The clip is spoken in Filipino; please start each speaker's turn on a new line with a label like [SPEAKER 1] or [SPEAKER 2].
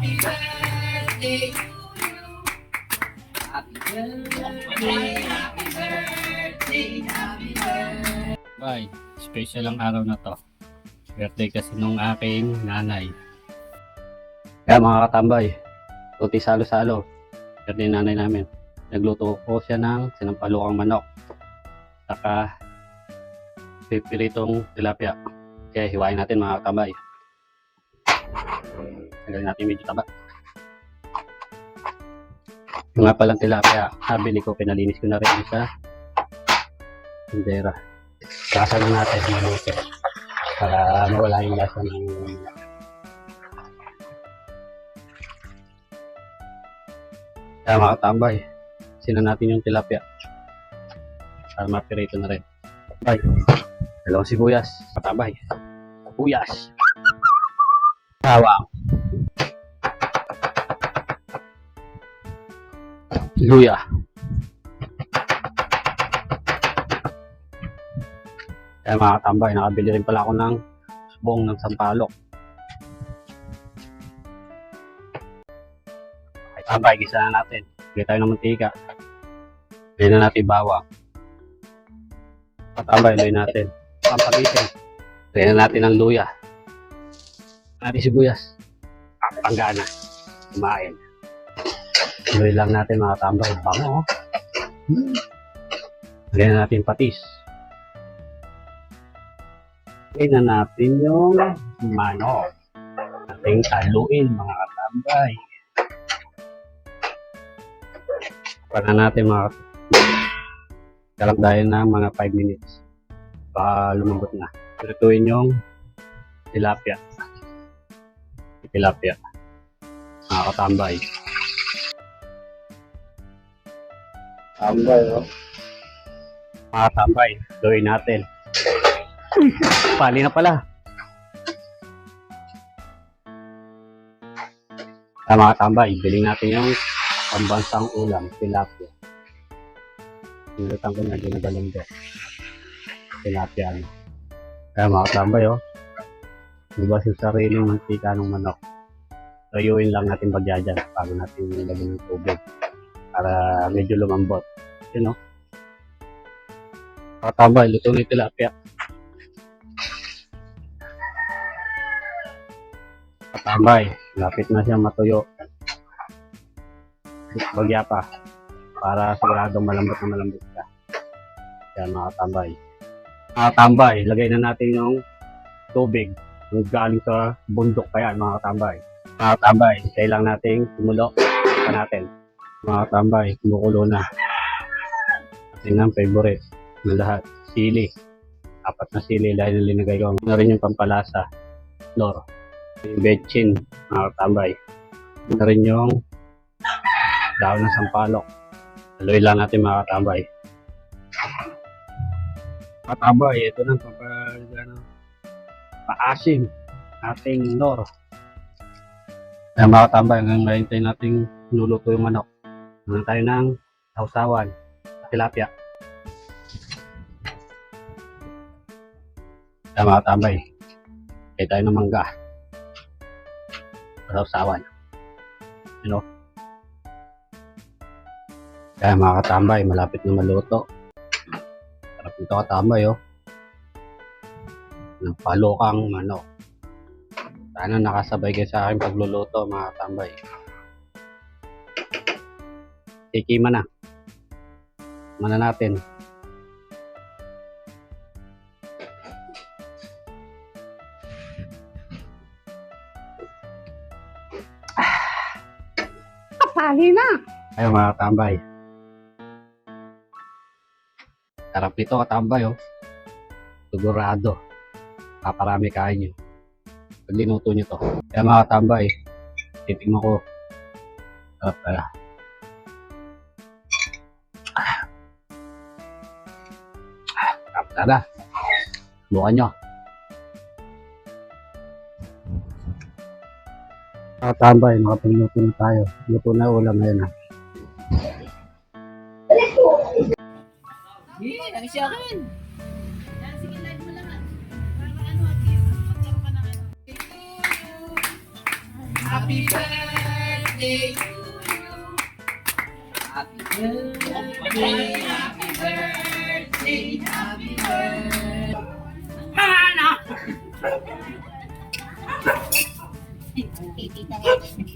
[SPEAKER 1] Happy birthday to you. Happy birthday, happy birthday, happy birthday.
[SPEAKER 2] Bye. Special ang araw na to. Birthday kasi nung aking nanay. Kaya mga katambay, tuti salo-salo. Birthday nanay namin. Nagluto ko siya ng sinampalukang manok. Saka pipiritong tilapia. Kaya hiwain natin mga katambay. Tagal natin medyo taba. Yung nga palang tilapia, nabili ko, pinalinis ko na rin sa bandera. Lasa na natin maluto para mawala yung lasa ng kaya mga katambay, sina natin yung tilapia para mapirito na rin. Bye. Dalawang sibuyas, katambay. Sibuyas. Bawang. Luya. Kaya mga katambay, nakabili rin pala ako ng subong ng sampalok. Okay, tambay, gisa na natin. Bigay tayo ng mantika. Bigay na natin bawang. Tambay, luya natin. Pampagitin. Bigay na natin ng luya. Natin sibuyas. Panggana. Kumain. Luya lang natin mga tambay. Bango. Bigay na natin patis. Bigay na natin yung manok. Ating haluin mga katambay. Para natin mga kalagdayan na mga 5 minutes. Baka lumambot na. Pirituin yung tilapia. Tilapia. Mga katambay. Tambay, oh. Mga tambay, luin natin. Pali na pala. Mga tambay, biling natin yung pambansang ulam, tilapia. Nilutan ko na ginagalang do. Tilapia. Kaya mga tambay, oh. Diba sa sariling mantika ng manok. Tuyuin lang natin bagyajan bago natin nilagyan ng tubig para medyo lumambot. Yun, no? Katambay, luto na yung tilapia. Katambay, lapit na siya matuyo. Bagya pa para siguradong malambot na malambot ka. Kaya mga katambay. Mga katambay, lagay na natin yung tubig yung galing sa bundok pa yan mga katambay. Mga katambay, kailangan natin kumulo pa natin. Mga katambay, kumukulo na. Ating ang favorite ng lahat, sili. 4 na sili dahil linagay ko na rin yung pampalasa. Lor. Yung betchin, mga katambay. Na rin yung dahon ng sampalok. Haluin lang natin mga katambay. Katambay, ito na paasim ating nor. Kaya mga katambay, hanggang ngayon tayo nating luluto yung manok. Hanggang tayo ng sausawan at tilapia. Kaya mga katambay, kaya tayo ng mangga. Sausawan. You know? Kaya mga katambay, malapit na maluto. Sarap nito katambay, oh. Ng palokang manok. Sana nakasabay kayo sa aking pagluluto mga katambay. Tikima na. Mana natin. Kapali na. Ayaw mga katambay. Sarap nito katambay, oh. Sigurado. Paparami kain nyo. Pag linuto nyo to. Kaya mga katambay, titignan ko. Sarap pala. Sarap pala. Bukan nyo. Mga katambay, nakapagluto na tayo. Luto na ulam ngayon, ha.
[SPEAKER 1] Ano siya akin?
[SPEAKER 3] Sige, live mo lahat. Para ano, at least magkaroon ka ng ano.
[SPEAKER 1] Happy birthday. birthday to you. Happy birthday, happy birthday, happy birthday. Mga anak!
[SPEAKER 3] Titita natin.